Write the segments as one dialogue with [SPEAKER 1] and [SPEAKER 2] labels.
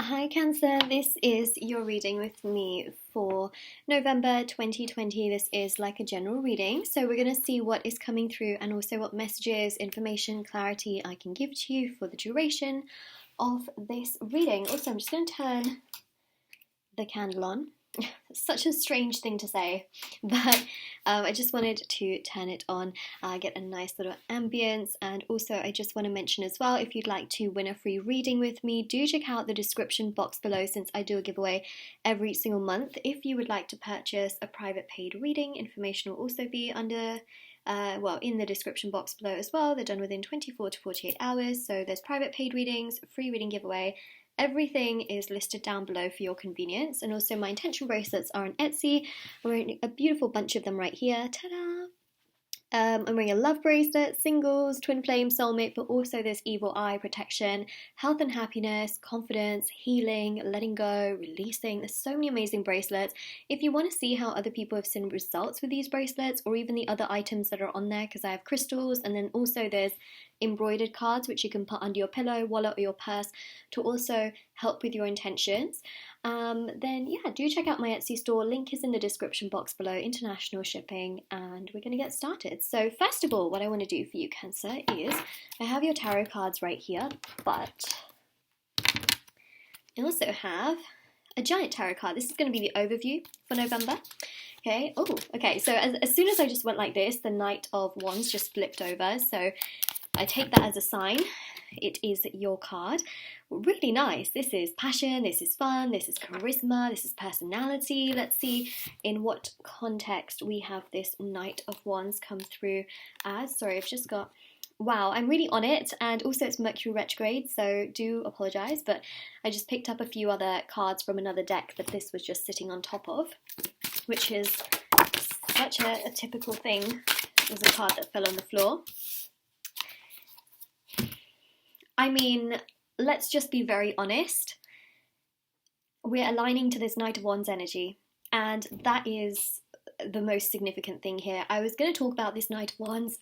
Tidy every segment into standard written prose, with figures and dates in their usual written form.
[SPEAKER 1] Hi Cancer, this is your reading with me for November 2020. This is like a general reading, so we're going to see what is coming through and also what messages, information, clarity I can give to you for the duration of this reading. Also, I'm just going to turn the candle on. Such a strange thing to say, but I just wanted to turn it on, get a nice little ambience, and also I just want to mention as well, if you'd like to win a free reading with me, do check out the description box below since I do a giveaway every single month. If you would like to purchase a private paid reading, information will also be under in the description box below as well. They're done within 24 to 48 hours, so there's private paid readings, free reading giveaway. Everything is listed down below for your convenience, and also my intention bracelets are on Etsy. I'm wearing a beautiful bunch of them right here. Ta-da! I'm wearing a love bracelet, singles, twin flame, soulmate, but also this evil eye, protection, health and happiness, confidence, healing, letting go, releasing. There's so many amazing bracelets. If you want to see how other people have seen results with these bracelets or even the other items that are on there, because I have crystals, and then also there's embroidered cards which you can put under your pillow, wallet or your purse to also help with your intentions, then yeah, do check out my Etsy store. Link is in the description box below, international shipping, and we're going to get started. So first of all, what I want to do for you, Cancer, is I have your tarot cards right here, but I also have a giant tarot card. This is going to be the overview for November. Okay, okay, so as soon as I just went like this, the Knight of Wands just flipped over, so I take that as a sign. It is your card. Really nice. This is passion, this is fun, this is charisma, this is personality. Let's see in what context we have this Knight of Wands come through as. Sorry, I've just got... Wow, I'm really on it, and also it's Mercury retrograde, so do apologise, but I just picked up a few other cards from another deck that this was just sitting on top of, which is such a typical thing. There's a card that fell on the floor. I mean, let's just be very honest. We're aligning to this Knight of Wands energy, and that is the most significant thing here. I was going to talk about this Knight of Wands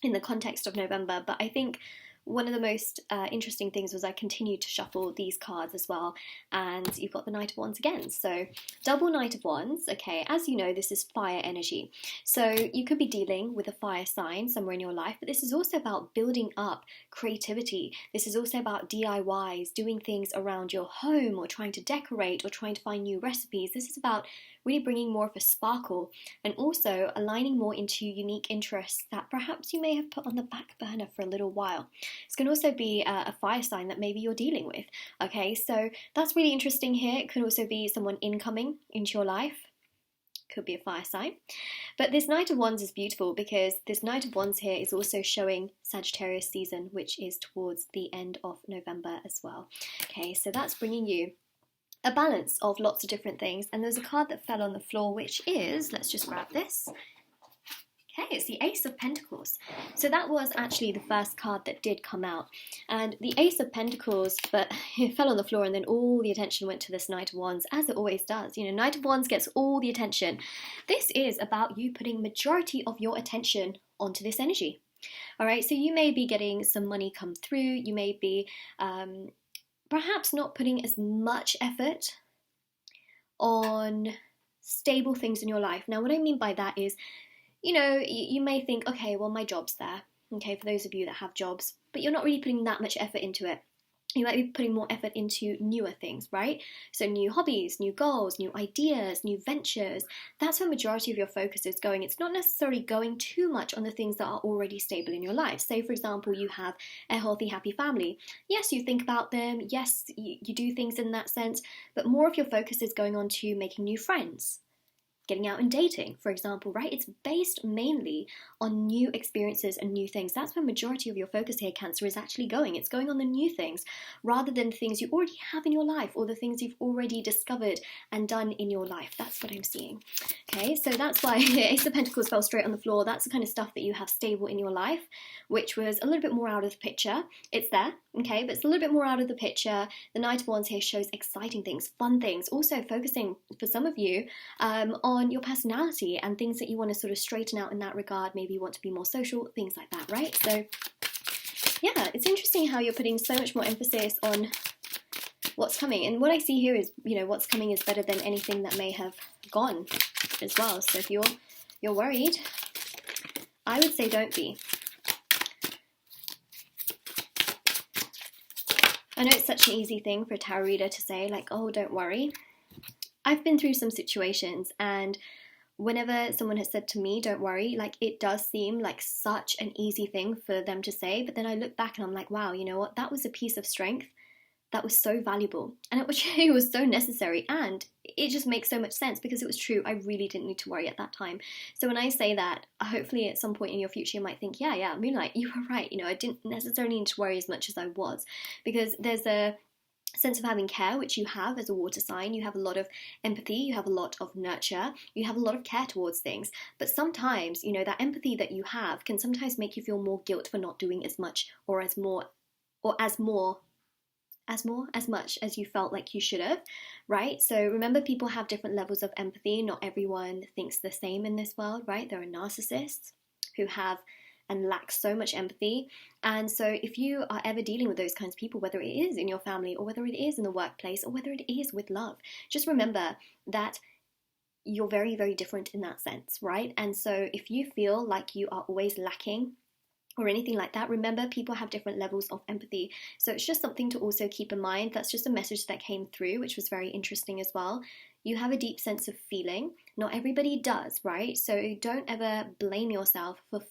[SPEAKER 1] in the context of November, but I think one of the most interesting things was I continued to shuffle these cards as well, and you've got the Knight of Wands again. So double Knight of Wands, okay, as you know, this is fire energy. So you could be dealing with a fire sign somewhere in your life, but this is also about building up creativity. This is also about DIYs, doing things around your home, or trying to decorate, or trying to find new recipes. This is about really bringing more of a sparkle, and also aligning more into unique interests that perhaps you may have put on the back burner for a little while. It's going to also be a fire sign that maybe you're dealing with. Okay, so that's really interesting here. It could also be someone incoming into your life. Could be a fire sign. But this Knight of Wands is beautiful because this Knight of Wands here is also showing Sagittarius season, which is towards the end of November as well. Okay, so that's bringing you a balance of lots of different things, and there's a card that fell on the floor, which is, let's just grab this. Okay, it's the Ace of Pentacles. So that was actually the first card that did come out, and the Ace of Pentacles, but it fell on the floor, and then all the attention went to this Knight of Wands, as it always does. You know, Knight of Wands gets all the attention. This is about you putting majority of your attention onto this energy. All right, so you may be getting some money come through, you may be perhaps not putting as much effort on stable things in your life. Now, what I mean by that is, you know, you may think, okay, well, my job's there, okay, for those of you that have jobs, but you're not really putting that much effort into it. You might be putting more effort into newer things, right? So new hobbies, new goals, new ideas, new ventures. That's where majority of your focus is going. It's not necessarily going too much on the things that are already stable in your life. Say, for example, you have a healthy, happy family. Yes, you think about them. Yes, you do things in that sense. But more of your focus is going on to making new friends, getting out and dating, for example, right? It's based mainly on new experiences and new things. That's where majority of your focus here, Cancer, is actually going. It's going on the new things rather than things you already have in your life or the things you've already discovered and done in your life. That's what I'm seeing. Okay, so that's why Ace of Pentacles fell straight on the floor. That's the kind of stuff that you have stable in your life, which was a little bit more out of the picture. It's there, okay, but it's a little bit more out of the picture. The Knight of Wands here shows exciting things, fun things, also focusing, for some of you, on your personality and things that you want to sort of straighten out in that regard. Maybe you want to be more social, things like that, right? So yeah, it's interesting how you're putting so much more emphasis on what's coming. And what I see here is, you know, what's coming is better than anything that may have gone as well. So if you're worried, I would say don't be. I know it's such an easy thing for a tarot reader to say, like, oh, don't worry. I've been through some situations, and whenever someone has said to me, don't worry, like, it does seem like such an easy thing for them to say, but then I look back and I'm like, wow, you know what, that was a piece of strength that was so valuable, and it was so necessary, and it just makes so much sense because it was true. I really didn't need to worry at that time. So when I say that, hopefully at some point in your future you might think, yeah, Moonlight, you were right, you know, I didn't necessarily need to worry as much as I was, because there's a sense of having care, which you have as a water sign. You have a lot of empathy, you have a lot of nurture, you have a lot of care towards things, but sometimes, you know, that empathy that you have can sometimes make you feel more guilt for not doing as much or as much as you felt like you should have, right? So remember, people have different levels of empathy. Not everyone thinks the same in this world, right? There are narcissists who have and lack so much empathy. And so if you are ever dealing with those kinds of people, whether it is in your family or whether it is in the workplace or whether it is with love, just remember that you're very, very different in that sense, right? And so if you feel like you are always lacking or anything like that, remember, people have different levels of empathy. So it's just something to also keep in mind. That's just a message that came through, which was very interesting as well. You have a deep sense of feeling. Not everybody does, right? So don't ever blame yourself for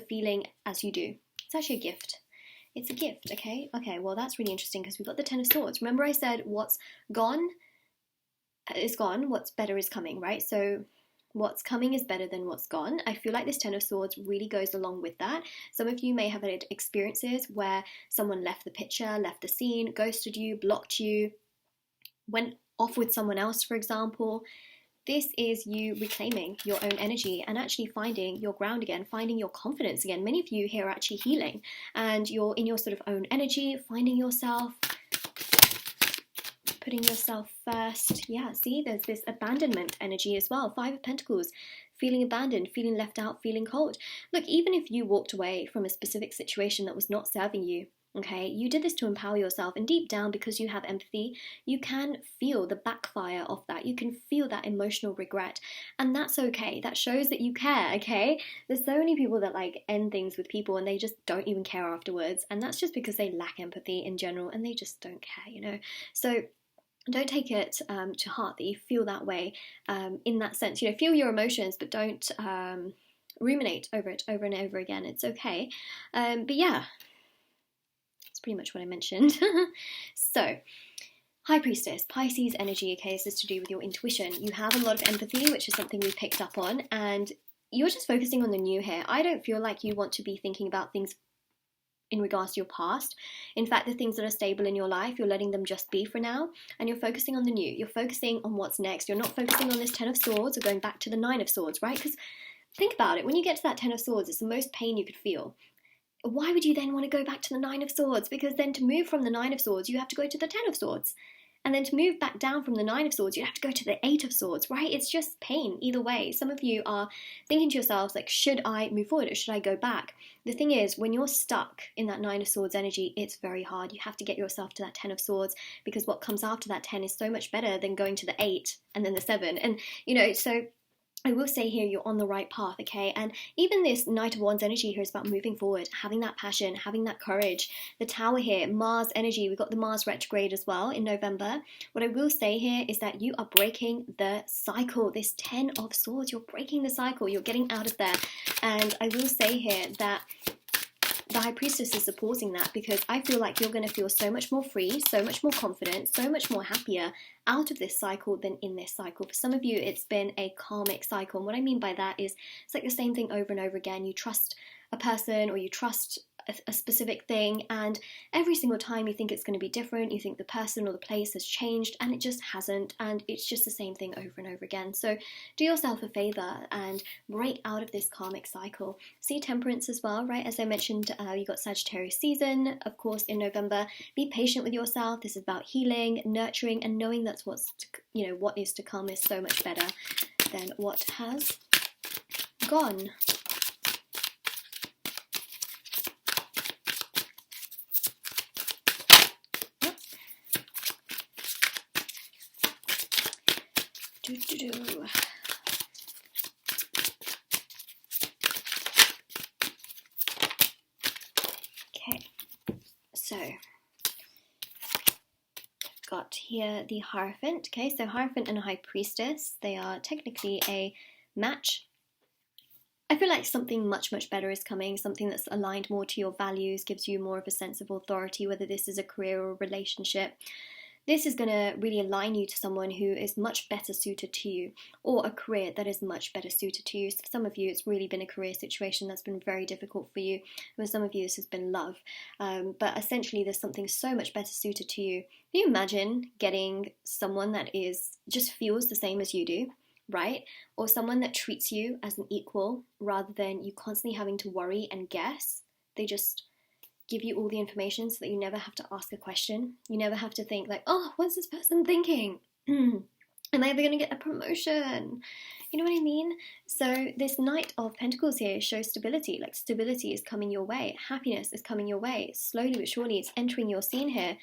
[SPEAKER 1] feeling as you do. It's actually a gift. It's a gift, okay? Okay, well, that's really interesting because we've got the Ten of Swords. Remember I said what's gone is gone, what's better is coming, right? So what's coming is better than what's gone. I feel like this Ten of Swords really goes along with that. Some of you may have had experiences where someone left the picture, left the scene, ghosted you, blocked you, went off with someone else, for example. This is you reclaiming your own energy and actually finding your ground again, finding your confidence again. Many of you here are actually healing and you're in your sort of own energy, finding yourself, putting yourself first. Yeah, see, there's this abandonment energy as well. Five of Pentacles, feeling abandoned, feeling left out, feeling cold. Look, even if you walked away from a specific situation that was not serving you, okay, you did this to empower yourself, and deep down, because you have empathy, you can feel the backfire of that. You can feel that emotional regret, and that's okay. That shows that you care, okay? There's so many people that like end things with people and they just don't even care afterwards, and that's just because they lack empathy in general and they just don't care, you know? So don't take it to heart that you feel that way in that sense. You know, feel your emotions, but don't ruminate over it over and over again. It's okay. But yeah, pretty much what I mentioned. So, High Priestess, Pisces energy, okay, this is to do with your intuition. You have a lot of empathy, which is something we picked up on, and you're just focusing on the new here. I don't feel like you want to be thinking about things in regards to your past. In fact, the things that are stable in your life, you're letting them just be for now, and you're focusing on the new. You're focusing on what's next. You're not focusing on this Ten of Swords or going back to the Nine of Swords, right? Because think about it, when you get to that Ten of Swords, it's the most pain you could feel. Why would you then want to go back to the Nine of Swords? Because then to move from the Nine of Swords, you have to go to the Ten of Swords. And then to move back down from the Nine of Swords, you have to go to the Eight of Swords, right? It's just pain either way. Some of you are thinking to yourselves, like, should I move forward or should I go back? The thing is, when you're stuck in that Nine of Swords energy, it's very hard. You have to get yourself to that Ten of Swords, because what comes after that 10 is so much better than going to the 8 and then the 7. And, you know, so I will say here, you're on the right path, okay? And even this Knight of Wands energy here is about moving forward, having that passion, having that courage. The Tower here, Mars energy, we've got the Mars retrograde as well in November. What I will say here is that you are breaking the cycle. This 10 of Swords, you're breaking the cycle, you're getting out of there. And I will say here that the High Priestess is supporting that, because I feel like you're going to feel so much more free, so much more confident, so much more happier out of this cycle than in this cycle. For some of you, it's been a karmic cycle. And what I mean by that is it's like the same thing over and over again. You trust a person or you trust a specific thing, and every single time you think it's going to be different, you think the person or the place has changed, and it just hasn't, and it's just the same thing over and over again. So do yourself a favor and break out of this karmic cycle. See Temperance as well, right? As I mentioned, you got Sagittarius season, of course, in November. Be patient with yourself. This is about healing, nurturing, and knowing that's what is to come is so much better than what has gone. Okay, so got here the Hierophant. Okay, so Hierophant and High Priestess, they are technically a match. I feel like something much, much better is coming, something that's aligned more to your values, gives you more of a sense of authority, whether this is a career or a relationship. This is going to really align you to someone who is much better suited to you, or a career that is much better suited to you. So for some of you, it's really been a career situation that's been very difficult for you. For some of you, this has been love. But essentially, there's something so much better suited to you. Can you imagine getting someone that just feels the same as you do? Right? Or someone that treats you as an equal rather than you constantly having to worry and guess. They just give you all the information so that you never have to ask a question. You never have to think like, oh, what's this person thinking? Am I ever going to get a promotion? You know what I mean? So this Knight of Pentacles here shows stability. Like stability is coming your way. Happiness is coming your way. Slowly but surely it's entering your scene here.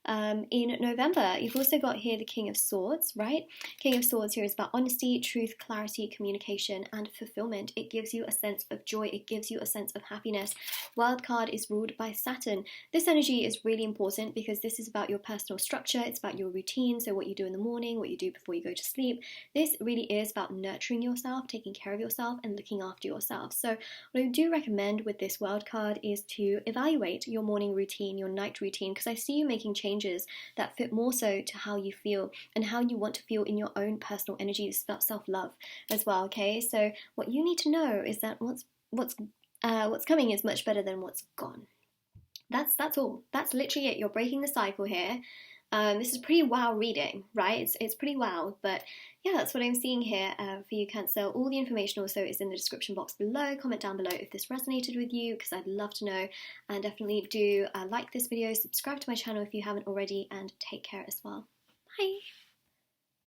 [SPEAKER 1] In November. You've also got here the King of Swords, right? King of Swords here is about honesty, truth, clarity, communication, and fulfillment. It gives you a sense of joy. It gives you a sense of happiness. Wild card is ruled by Saturn. This energy is really important because this is about your personal structure. It's about your routine. So what you do in the morning, what you do before you go to sleep. This really is about nurturing yourself, taking care of yourself, and looking after yourself. So what I do recommend with this wild card is to evaluate your morning routine, your night routine, because I see you making changes that fit more so to how you feel and how you want to feel in your own personal energy. It's about self-love as well, okay? So what you need to know is that what's coming is much better than what's gone. That's all. That's literally it. You're breaking the cycle here. This is pretty wow reading, right? It's pretty wow, but yeah, that's what I'm seeing here for you, Cancer. All the information also is in the description box below. Comment down below if this resonated with you, because I'd love to know. And definitely do like this video, subscribe to my channel if you haven't already, and take care as well. Bye!